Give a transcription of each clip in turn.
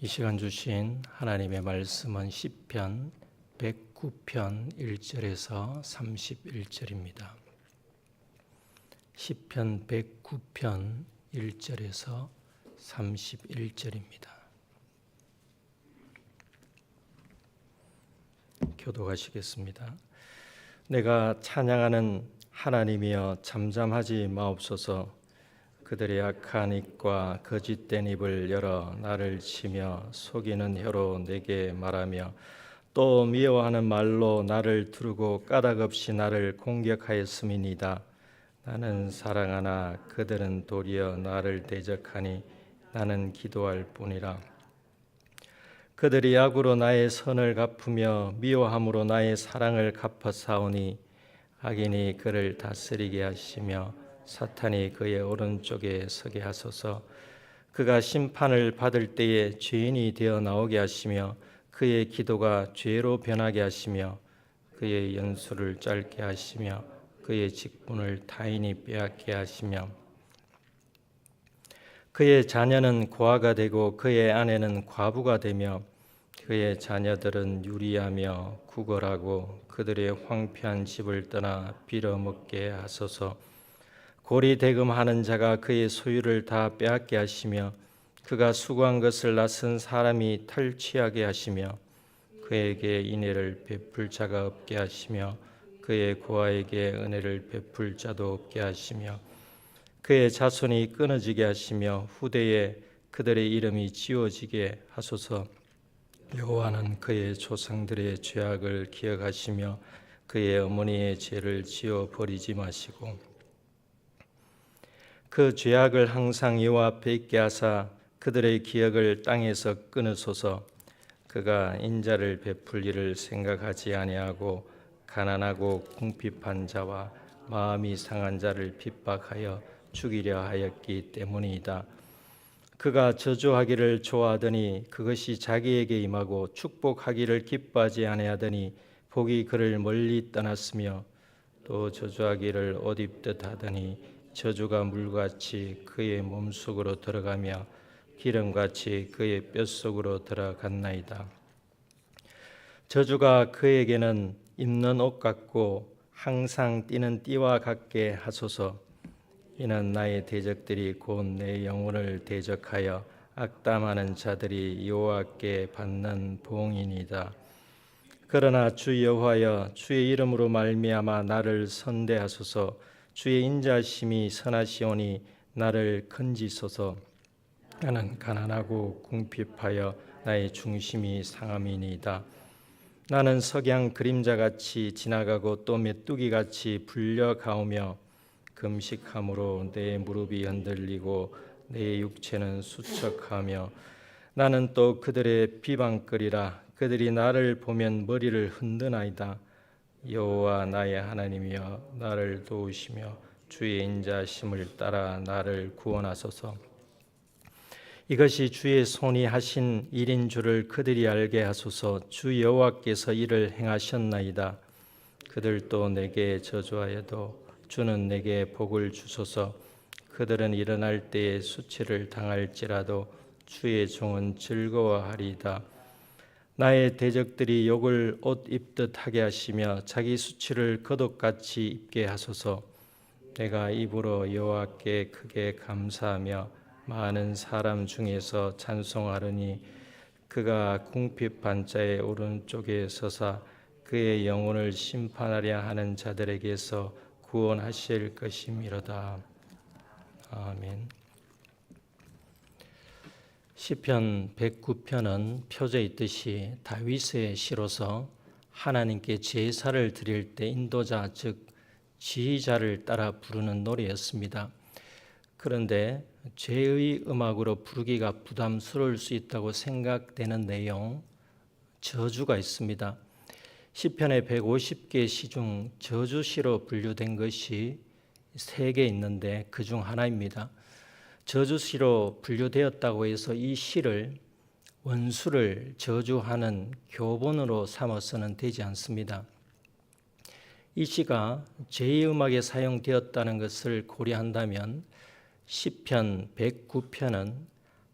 이 시간 주신 하나님의 말씀은 시편 109편 1절에서 31절입니다. 시편 109편 1절에서 31절입니다. 교독하시겠습니다. 내가 찬양하는 하나님이여 잠잠하지 마옵소서. 그들의 악한 입과 거짓된 입을 열어 나를 치며 속이는 혀로 내게 말하며 또 미워하는 말로 나를 두르고 까닭없이 나를 공격하였음이니이다. 나는 사랑하나 그들은 도리어 나를 대적하니 나는 기도할 뿐이라. 그들이 악으로 나의 선을 갚으며 미워함으로 나의 사랑을 갚아싸우니 악인이 그를 다스리게 하시며 사탄이 그의 오른쪽에 서게 하소서. 그가 심판을 받을 때에 죄인이 되어 나오게 하시며 그의 기도가 죄로 변하게 하시며 그의 연수를 짧게 하시며 그의 직분을 타인이 빼앗게 하시며 그의 자녀는 고아가 되고 그의 아내는 과부가 되며 그의 자녀들은 유리하며 구걸하고 그들의 황폐한 집을 떠나 빌어먹게 하소서. 고리대금하는 자가 그의 소유를 다 빼앗게 하시며 그가 수고한 것을 낯선 사람이 탈취하게 하시며 그에게 인애를 베풀 자가 없게 하시며 그의 고아에게 은혜를 베풀 자도 없게 하시며 그의 자손이 끊어지게 하시며 후대에 그들의 이름이 지워지게 하소서. 여호와는 그의 조상들의 죄악을 기억하시며 그의 어머니의 죄를 지워 버리지 마시고 그 죄악을 항상 여호와 앞에 있게 하사 그들의 기억을 땅에서 끊으소서. 그가 인자를 베풀 일을 생각하지 아니하고 가난하고 궁핍한 자와 마음이 상한 자를 핍박하여 죽이려 하였기 때문이다. 그가 저주하기를 좋아하더니 그것이 자기에게 임하고 축복하기를 기뻐하지 아니하더니 복이 그를 멀리 떠났으며 또 저주하기를 옷 입듯 하더니 저주가 물같이 그의 몸속으로 들어가며 기름같이 그의 뼛속으로 들어갔나이다. 저주가 그에게는 입는 옷 같고 항상 띠는 띠와 같게 하소서. 이는 나의 대적들이 곧 내 영혼을 대적하여 악담하는 자들이 여호와께 받는 보응이니이다. 그러나 주 여호와여 주의 이름으로 말미암아 나를 선대하소서. 주의 인자심이 선하시오니 나를 건지소서. 나는 가난하고 궁핍하여 나의 중심이 상함이니이다. 나는 석양 그림자같이 지나가고 또 메뚜기같이 불려가오며 금식함으로 내 무릎이 흔들리고 내 육체는 수척하며 나는 또 그들의 비방거리라. 그들이 나를 보면 머리를 흔드나이다. 여호와 나의 하나님이여 나를 도우시며 주의 인자심을 따라 나를 구원하소서. 이것이 주의 손이 하신 일인 줄을 그들이 알게 하소서. 주 여호와께서 이를 행하셨나이다. 그들도 내게 저주하여도 주는 내게 복을 주소서. 그들은 일어날 때에 수치를 당할지라도 주의 종은 즐거워하리이다. 나의 대적들이 욕을 옷 입듯 하게 하시며 자기 수치를 겉옷같이 입게 하소서. 내가 입으로 여호와께 크게 감사하며 많은 사람 중에서 찬송하려니 그가 궁핍한 자의 오른쪽에 서사 그의 영혼을 심판하려 하는 자들에게서 구원하실 것이미로다. 아멘. 시편 109편은 표제 있듯이 다윗의 시로서 하나님께 제사를 드릴 때 인도자 즉 지휘자를 따라 부르는 노래였습니다. 그런데 죄의 음악으로 부르기가 부담스러울 수 있다고 생각되는 내용, 저주가 있습니다. 시편의 150개 시 중 저주시로 분류된 것이 3개 있는데 그 중 하나입니다. 저주시로 분류되었다고 해서 이 시를 원수를 저주하는 교본으로 삼아서는 되지 않습니다. 이 시가 죄의 음악에 사용되었다는 것을 고려한다면 시편 109편은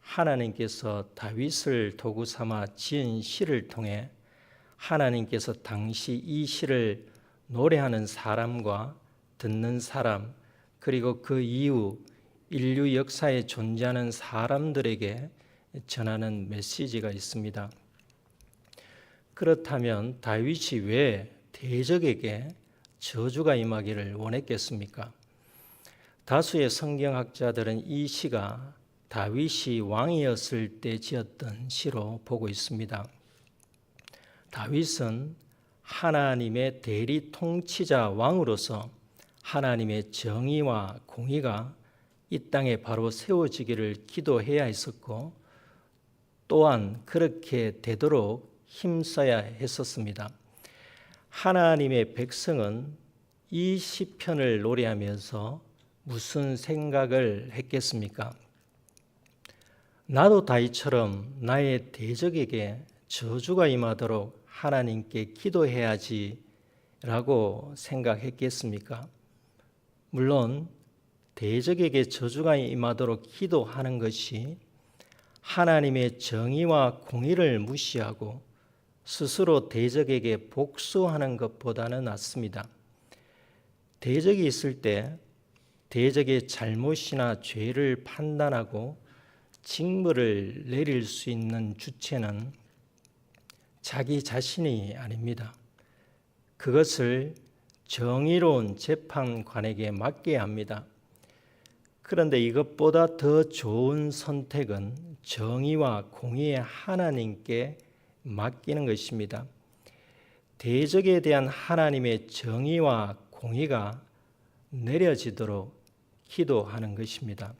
하나님께서 다윗을 도구 삼아 지은 시를 통해 하나님께서 당시 이 시를 노래하는 사람과 듣는 사람, 그리고 그 이후 인류 역사에 존재하는 사람들에게 전하는 메시지가 있습니다. 그렇다면 다윗이 왜 대적에게 저주가 임하기를 원했겠습니까? 다수의 성경학자들은 이 시가 다윗이 왕이었을 때 지었던 시로 보고 있습니다. 다윗은 하나님의 대리 통치자 왕으로서 하나님의 정의와 공의가 이 땅에 바로 세워지기를 기도해야 했었고, 또한 그렇게 되도록 힘써야 했었습니다. 하나님의 백성은 이 시편을 노래하면서 무슨 생각을 했겠습니까? 나도 다윗처럼 나의 대적에게 저주가 임하도록 하나님께 기도해야지 라고 생각했겠습니까? 물론 대적에게 저주가 임하도록 기도하는 것이 하나님의 정의와 공의를 무시하고 스스로 대적에게 복수하는 것보다는 낫습니다. 대적이 있을 때 대적의 잘못이나 죄를 판단하고 징벌을 내릴 수 있는 주체는 자기 자신이 아닙니다. 그것을 정의로운 재판관에게 맡겨야 합니다. 그런데 이것보다 더 좋은 선택은 정의와 공의의 하나님께 맡기는 것입니다. 대적에 대한 하나님의 정의와 공의가 내려지도록 기도하는 것입니다.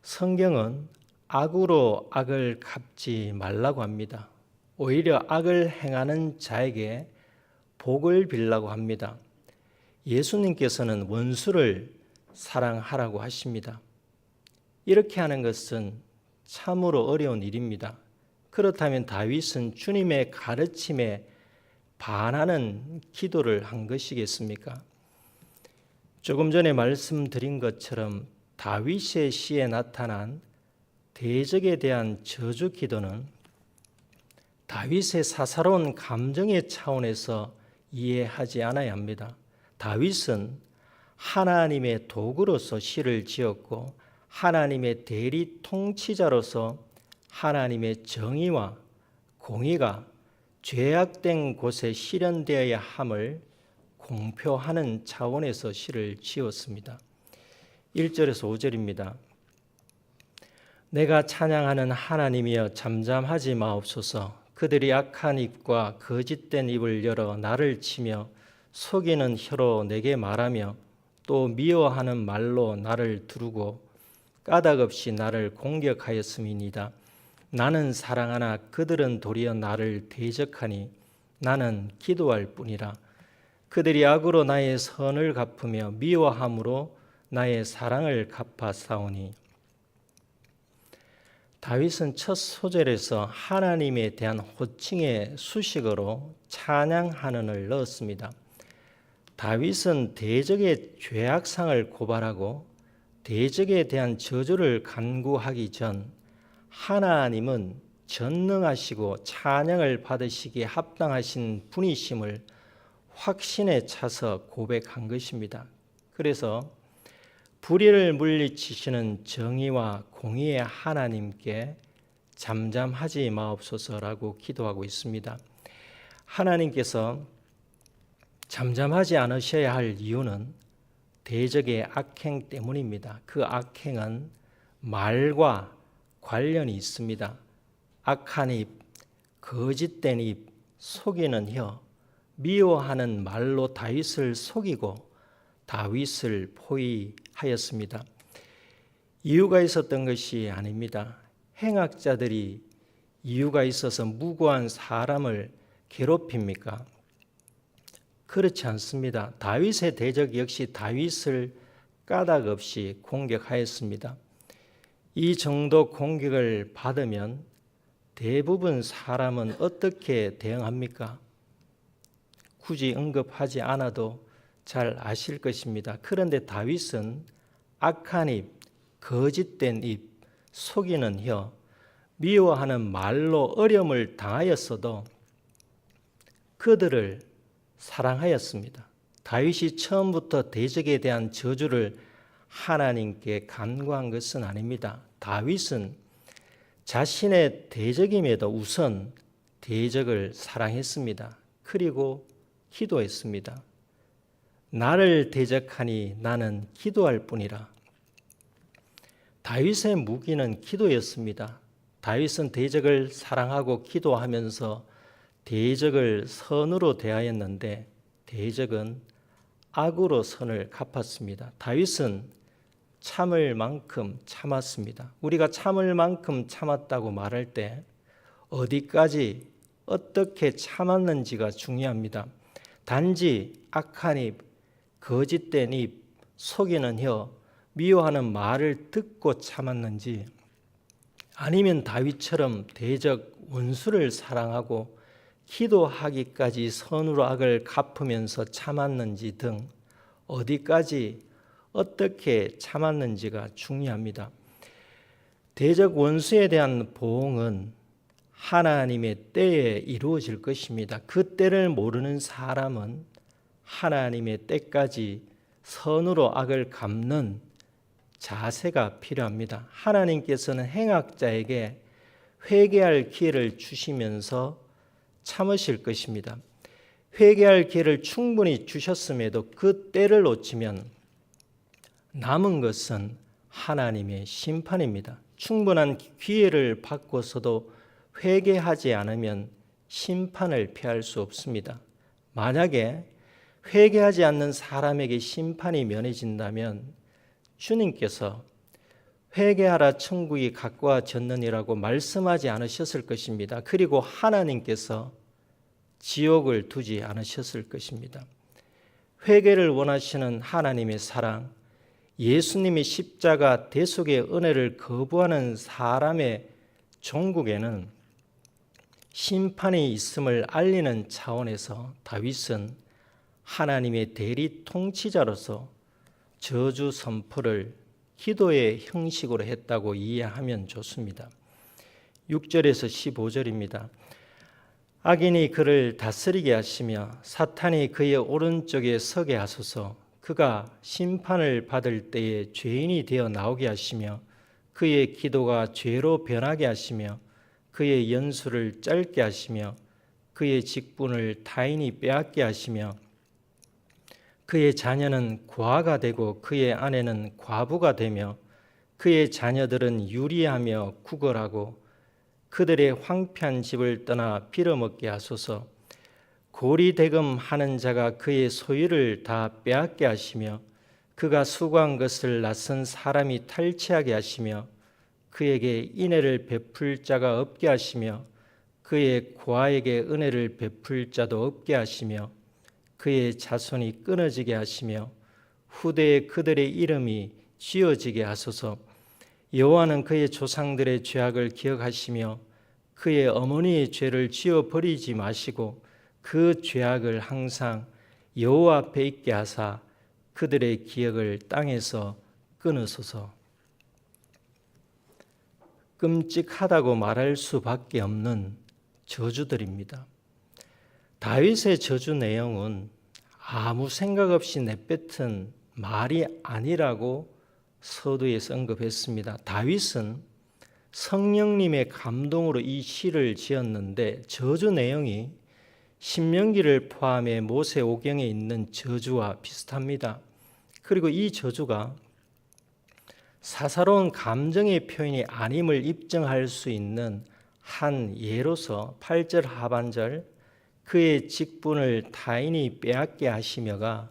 성경은 악으로 악을 갚지 말라고 합니다. 오히려 악을 행하는 자에게 복을 빌라고 합니다. 예수님께서는 원수를 사랑하라고 하십니다. 이렇게 하는 것은 참으로 어려운 일입니다. 그렇다면 다윗은 주님의 가르침에 반하는 기도를 한 것이겠습니까? 조금 전에 말씀드린 것처럼 다윗의 시에 나타난 대적에 대한 저주 기도는 다윗의 사사로운 감정의 차원에서 이해하지 않아야 합니다. 다윗은 하나님의 도구로서 시를 지었고 하나님의 대리 통치자로서 하나님의 정의와 공의가 죄악된 곳에 실현되어야 함을 공표하는 차원에서 시를 지었습니다. 1절에서 5절입니다. 내가 찬양하는 하나님이여 잠잠하지 마옵소서. 그들이 악한 입과 거짓된 입을 열어 나를 치며 속이는 혀로 내게 말하며 또 미워하는 말로 나를 두르고 까닭없이 나를 공격하였음이니이다. 나는 사랑하나 그들은 도리어 나를 대적하니 나는 기도할 뿐이라. 그들이 악으로 나의 선을 갚으며 미워함으로 나의 사랑을 갚아 싸우니. 다윗은 첫 소절에서 하나님에 대한 호칭의 수식어로 찬양하는을 넣었습니다. 다윗은 대적의 죄악상을 고발하고 대적에 대한 저주를 간구하기 전 하나님은 전능하시고 찬양을 받으시기에 합당하신 분이심을 확신에 차서 고백한 것입니다. 그래서 불의를 물리치시는 정의와 공의의 하나님께 잠잠하지 마옵소서라고 기도하고 있습니다. 하나님께서 잠잠하지 않으셔야 할 이유는 대적의 악행 때문입니다. 그 악행은 말과 관련이 있습니다. 악한 입, 거짓된 입, 속이는 혀, 미워하는 말로 다윗을 속이고 다윗을 포위하였습니다. 이유가 있었던 것이 아닙니다. 행악자들이 이유가 있어서 무고한 사람을 괴롭힙니까? 그렇지 않습니다. 다윗의 대적 역시 다윗을 까닭 없이 공격하였습니다. 이 정도 공격을 받으면 대부분 사람은 어떻게 대응합니까? 굳이 언급하지 않아도 잘 아실 것입니다. 그런데 다윗은 악한 입, 거짓된 입, 속이는 혀, 미워하는 말로 어려움을 당하였어도 그들을 사랑하였습니다. 다윗이 처음부터 대적에 대한 저주를 하나님께 간구한 것은 아닙니다. 다윗은 자신의 대적임에도 우선 대적을 사랑했습니다. 그리고 기도했습니다. 나를 대적하니 나는 기도할 뿐이라. 다윗의 무기는 기도였습니다. 다윗은 대적을 사랑하고 기도하면서 대적을 선으로 대하였는데 대적은 악으로 선을 갚았습니다. 다윗은 참을 만큼 참았습니다. 우리가 참을 만큼 참았다고 말할 때 어디까지 어떻게 참았는지가 중요합니다. 단지 악한 입, 거짓된 입, 속이는 혀, 미워하는 말을 듣고 참았는지 아니면 다윗처럼 대적 원수를 사랑하고 기도하기까지 선으로 악을 갚으면서 참았는지 등 어디까지 어떻게 참았는지가 중요합니다. 대적 원수에 대한 보응은 하나님의 때에 이루어질 것입니다. 그 때를 모르는 사람은 하나님의 때까지 선으로 악을 갚는 자세가 필요합니다. 하나님께서는 행악자에게 회개할 기회를 주시면서 참으실 것입니다. 회개할 기회를 충분히 주셨음에도 그 때를 놓치면 남은 것은 하나님의 심판입니다. 충분한 기회를 받고서도 회개하지 않으면 심판을 피할 수 없습니다. 만약에 회개하지 않는 사람에게 심판이 면해진다면 주님께서 회개하라 천국이 가까워졌느니라고 말씀하지 않으셨을 것입니다. 그리고 하나님께서 지옥을 두지 않으셨을 것입니다. 회개를 원하시는 하나님의 사랑, 예수님이 십자가 대속의 은혜를 거부하는 사람의 종국에는 심판이 있음을 알리는 차원에서 다윗은 하나님의 대리 통치자로서 저주 선포를 기도의 형식으로 했다고 이해하면 좋습니다. 6절에서 15절입니다. 악인이 그를 다스리게 하시며 사탄이 그의 오른쪽에 서게 하소서. 그가 심판을 받을 때에 죄인이 되어 나오게 하시며 그의 기도가 죄로 변하게 하시며 그의 연수를 짧게 하시며 그의 직분을 타인이 빼앗게 하시며 그의 자녀는 고아가 되고 그의 아내는 과부가 되며 그의 자녀들은 유리하며 구걸하고 그들의 황폐한 집을 떠나 빌어먹게 하소서. 고리대금 하는 자가 그의 소유를 다 빼앗게 하시며 그가 수고한 것을 낯선 사람이 탈취하게 하시며 그에게 인애를 베풀 자가 없게 하시며 그의 고아에게 은혜를 베풀 자도 없게 하시며 그의 자손이 끊어지게 하시며 후대에 그들의 이름이 지어지게 하소서. 여호와는 그의 조상들의 죄악을 기억하시며 그의 어머니의 죄를 지어버리지 마시고 그 죄악을 항상 여호와 앞에 있게 하사 그들의 기억을 땅에서 끊으소서. 끔찍하다고 말할 수밖에 없는 저주들입니다. 다윗의 저주 내용은 아무 생각 없이 내뱉은 말이 아니라고 서두에서 언급했습니다. 다윗은 성령님의 감동으로 이 시를 지었는데 저주 내용이 신명기를 포함해 모세오경에 있는 저주와 비슷합니다. 그리고 이 저주가 사사로운 감정의 표현이 아님을 입증할 수 있는 한 예로서 8절 하반절 그의 직분을 타인이 빼앗게 하시며가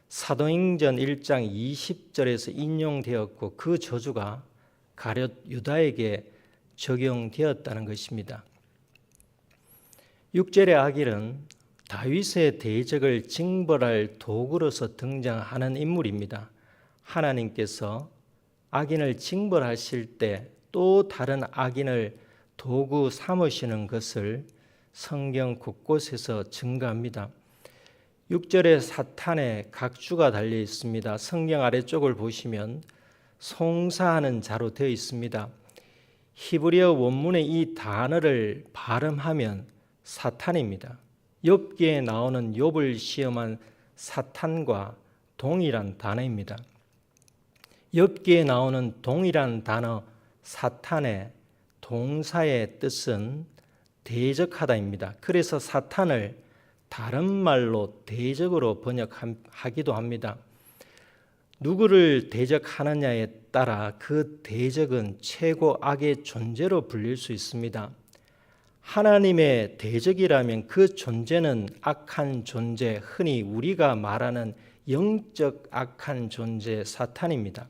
사도행전 1장 20절에서 인용되었고 그 저주가 가룟 유다에게 적용되었다는 것입니다. 6절의 악인은 다윗의 대적을 징벌할 도구로서 등장하는 인물입니다. 하나님께서 악인을 징벌하실 때 또 다른 악인을 도구 삼으시는 것을 성경 곳곳에서 증가합니다. 6절에 사탄의 각주가 달려 있습니다. 성경 아래쪽을 보시면 송사하는 자로 되어 있습니다. 히브리어 원문의 이 단어를 발음하면 사탄입니다. 욥기에 나오는 욥을 시험한 사탄과 동일한 단어입니다. 욥기에 나오는 동일한 단어 사탄의 동사의 뜻은 대적하다입니다. 그래서 사탄을 다른 말로 대적으로 번역하기도 합니다. 누구를 대적하느냐에 따라 그 대적은 최고 악의 존재로 불릴 수 있습니다. 하나님의 대적이라면 그 존재는 악한 존재, 흔히 우리가 말하는 영적 악한 존재 사탄입니다.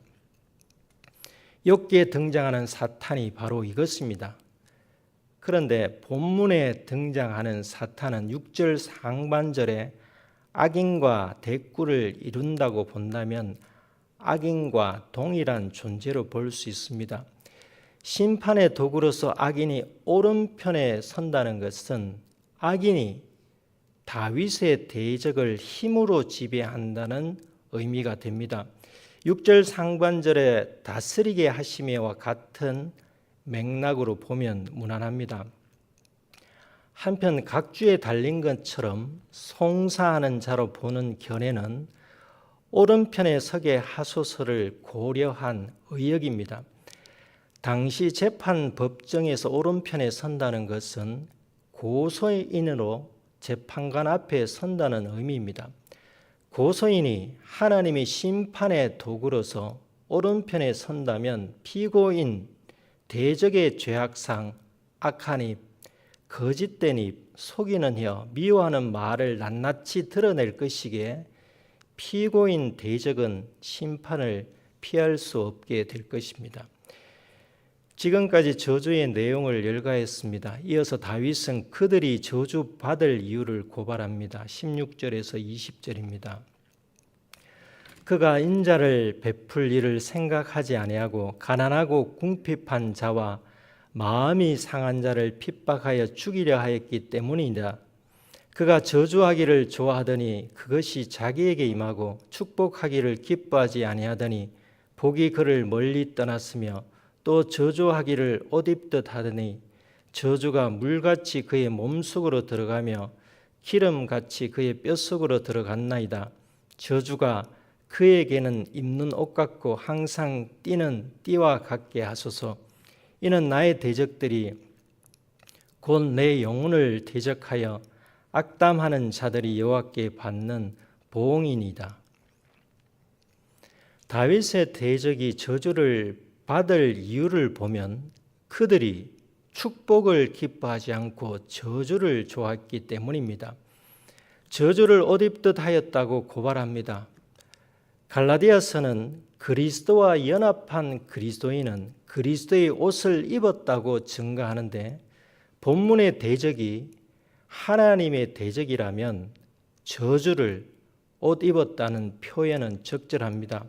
욥기에 등장하는 사탄이 바로 이것입니다. 그런데 본문에 등장하는 사탄은 6절 상반절에 악인과 대꾸를 이룬다고 본다면 악인과 동일한 존재로 볼 수 있습니다. 심판의 도구로서 악인이 오른편에 선다는 것은 악인이 다윗의 대적을 힘으로 지배한다는 의미가 됩니다. 6절 상반절에 다스리게 하심에와 같은 맥락으로 보면 무난합니다. 한편 각주에 달린 것처럼 송사하는 자로 보는 견해는 오른편에 서게 하소서를 고려한 의역입니다. 당시 재판 법정에서 오른편에 선다는 것은 고소인으로 재판관 앞에 선다는 의미입니다. 고소인이 하나님의 심판의 도구로서 오른편에 선다면 피고인, 대적의 죄악상, 악한 입, 거짓된 입, 속이는 혀, 미워하는 말을 낱낱이 드러낼 것이기에 피고인 대적은 심판을 피할 수 없게 될 것입니다. 지금까지 저주의 내용을 열거했습니다. 이어서 다윗은 그들이 저주받을 이유를 고발합니다. 16절에서 20절입니다. 그가 인자를 베풀 일을 생각하지 아니하고 가난하고 궁핍한 자와 마음이 상한 자를 핍박하여 죽이려 하였기 때문이다. 그가 저주하기를 좋아하더니 그것이 자기에게 임하고 축복하기를 기뻐하지 아니하더니 복이 그를 멀리 떠났으며 또 저주하기를 옷 입듯 하더니 저주가 물같이 그의 몸속으로 들어가며 기름같이 그의 뼛속으로 들어갔나이다. 저주가 그에게는 입는 옷 같고 항상 띠는 띠와 같게 하소서. 이는 나의 대적들이 곧 내 영혼을 대적하여 악담하는 자들이 여호와께 받는 보응이니이다. 다윗의 대적이 저주를 받을 이유를 보면 그들이 축복을 기뻐하지 않고 저주를 좋아했기 때문입니다. 저주를 옷 입듯 하였다고 고발합니다. 갈라디아서는 그리스도와 연합한 그리스도인은 그리스도의 옷을 입었다고 증거하는데 본문의 대적이 하나님의 대적이라면 저주를 옷 입었다는 표현은 적절합니다.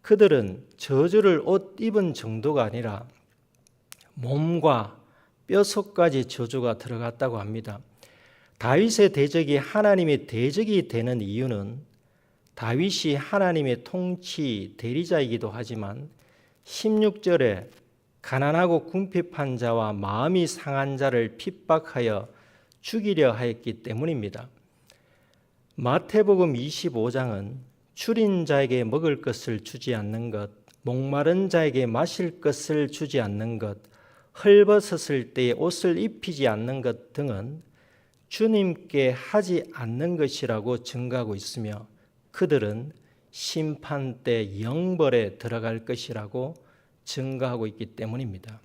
그들은 저주를 옷 입은 정도가 아니라 몸과 뼛속까지 저주가 들어갔다고 합니다. 다윗의 대적이 하나님의 대적이 되는 이유는 다윗이 하나님의 통치 대리자이기도 하지만 16절에 가난하고 궁핍한 자와 마음이 상한 자를 핍박하여 죽이려 하였기 때문입니다. 마태복음 25장은 줄인 자에게 먹을 것을 주지 않는 것, 목마른 자에게 마실 것을 주지 않는 것, 헐벗었을 때에 옷을 입히지 않는 것 등은 주님께 하지 않는 것이라고 증거하고 있으며 그들은 심판 때 영벌에 들어갈 것이라고 증거하고 있기 때문입니다.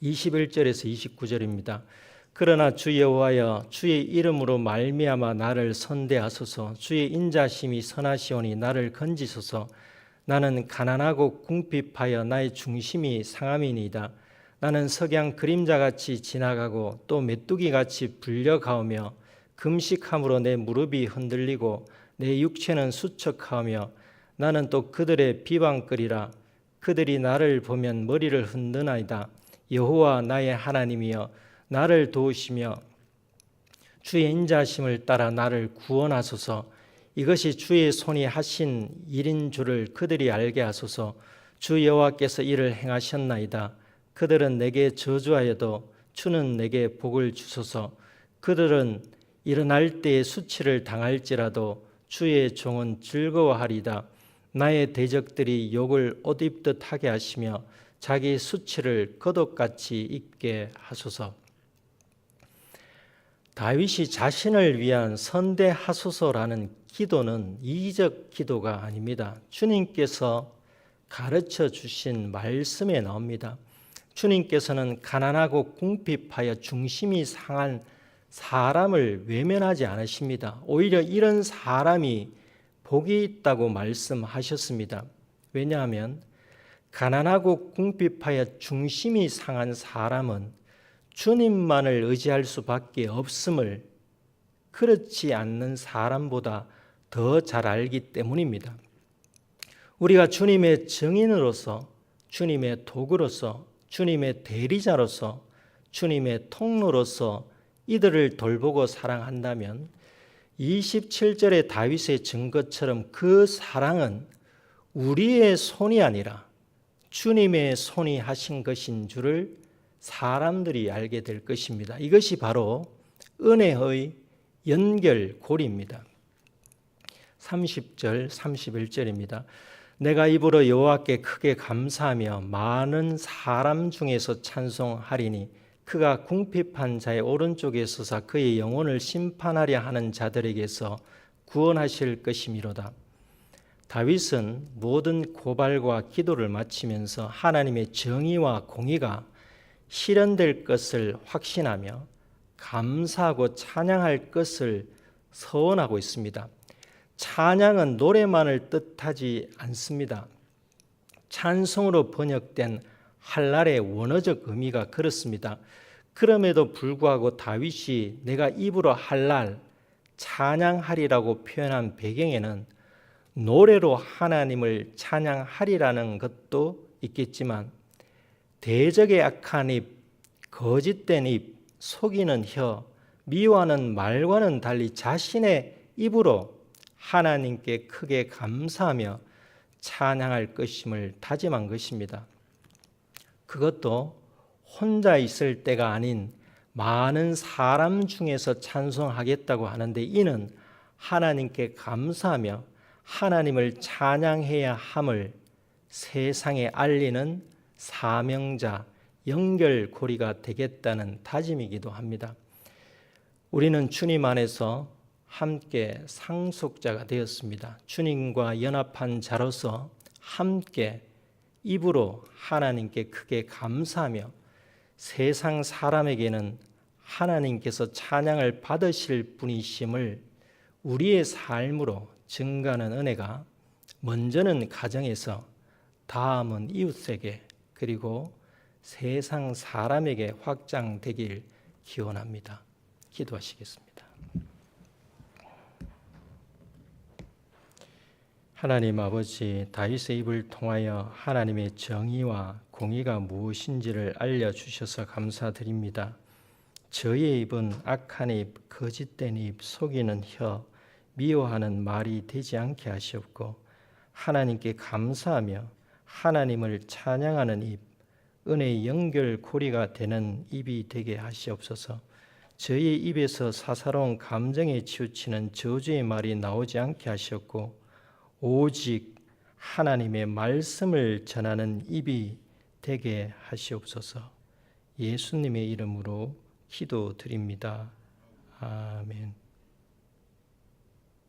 21절에서 29절입니다. 그러나 주 여호와여 주의 이름으로 말미암아 나를 선대하소서. 주의 인자심이 선하시오니 나를 건지소서. 나는 가난하고 궁핍하여 나의 중심이 상함이니이다. 나는 석양 그림자같이 지나가고 또 메뚜기같이 불려가오며 금식함으로 내 무릎이 흔들리고 내 육체는 수척하오며 나는 또 그들의 비방거리라. 그들이 나를 보면 머리를 흔드나이다. 여호와 나의 하나님이여 나를 도우시며 주의 인자심을 따라 나를 구원하소서. 이것이 주의 손이 하신 일인 줄을 그들이 알게 하소서. 주 여호와께서 이를 행하셨나이다. 그들은 내게 저주하여도 주는 내게 복을 주소서. 그들은 일어날 때에 수치를 당할지라도 주의 종은 즐거워하리다. 나의 대적들이 욕을 옷 입듯 하게 하시며 자기 수치를 겉옷같이 입게 하소서. 다윗이 자신을 위한 선대하소서라는 기도는 이기적 기도가 아닙니다. 주님께서 가르쳐 주신 말씀에 나옵니다. 주님께서는 가난하고 궁핍하여 중심이 상한 사람을 외면하지 않으십니다. 오히려 이런 사람이 복이 있다고 말씀하셨습니다. 왜냐하면 가난하고 궁핍하여 중심이 상한 사람은 주님만을 의지할 수밖에 없음을 그렇지 않는 사람보다 더 잘 알기 때문입니다. 우리가 주님의 증인으로서, 주님의 도구로서, 주님의 대리자로서, 주님의 통로로서 이들을 돌보고 사랑한다면 27절의 다윗의 증거처럼 그 사랑은 우리의 손이 아니라 주님의 손이 하신 것인 줄을 사람들이 알게 될 것입니다. 이것이 바로 은혜의 연결고리입니다. 30절, 31절입니다. 내가 입으로 여호와께 크게 감사하며 많은 사람 중에서 찬송하리니 그가 궁핍한 자의 오른쪽에 서사 그의 영혼을 심판하려 하는 자들에게서 구원하실 것이미로다. 다윗은 모든 고발과 기도를 마치면서 하나님의 정의와 공의가 실현될 것을 확신하며 감사하고 찬양할 것을 서원하고 있습니다. 찬양은 노래만을 뜻하지 않습니다. 찬송으로 번역된 할랄의 원어적 의미가 그렇습니다. 그럼에도 불구하고 다윗이 내가 입으로 할랄, 찬양하리라고 표현한 배경에는 노래로 하나님을 찬양하리라는 것도 있겠지만 대적의 악한 입, 거짓된 입, 속이는 혀, 미워하는 말과는 달리 자신의 입으로 하나님께 크게 감사하며 찬양할 것임을 다짐한 것입니다. 그것도 혼자 있을 때가 아닌 많은 사람 중에서 찬송하겠다고 하는데 이는 하나님께 감사하며 하나님을 찬양해야 함을 세상에 알리는 사명자, 연결고리가 되겠다는 다짐이기도 합니다. 우리는 주님 안에서 함께 상속자가 되었습니다. 주님과 연합한 자로서 함께 입으로 하나님께 크게 감사하며 세상 사람에게는 하나님께서 찬양을 받으실 분이심을 우리의 삶으로 증가하는 은혜가 먼저는 가정에서, 다음은 이웃에게, 그리고 세상 사람에게 확장되길 기원합니다. 기도하시겠습니다. 하나님 아버지, 다윗의 입을 통하여 하나님의 정의와 공의가 무엇인지를 알려주셔서 감사드립니다. 저의 입은 악한 입, 거짓된 입, 속이는 혀, 미워하는 말이 되지 않게 하시옵고 하나님께 감사하며 하나님을 찬양하는 입, 은혜의 연결고리가 되는 입이 되게 하시옵소서. 저의 입에서 사사로운 감정에 치우치는 저주의 말이 나오지 않게 하셨고 오직 하나님의 말씀을 전하는 입이 되게 하시옵소서. 예수님의 이름으로 기도드립니다. 아멘.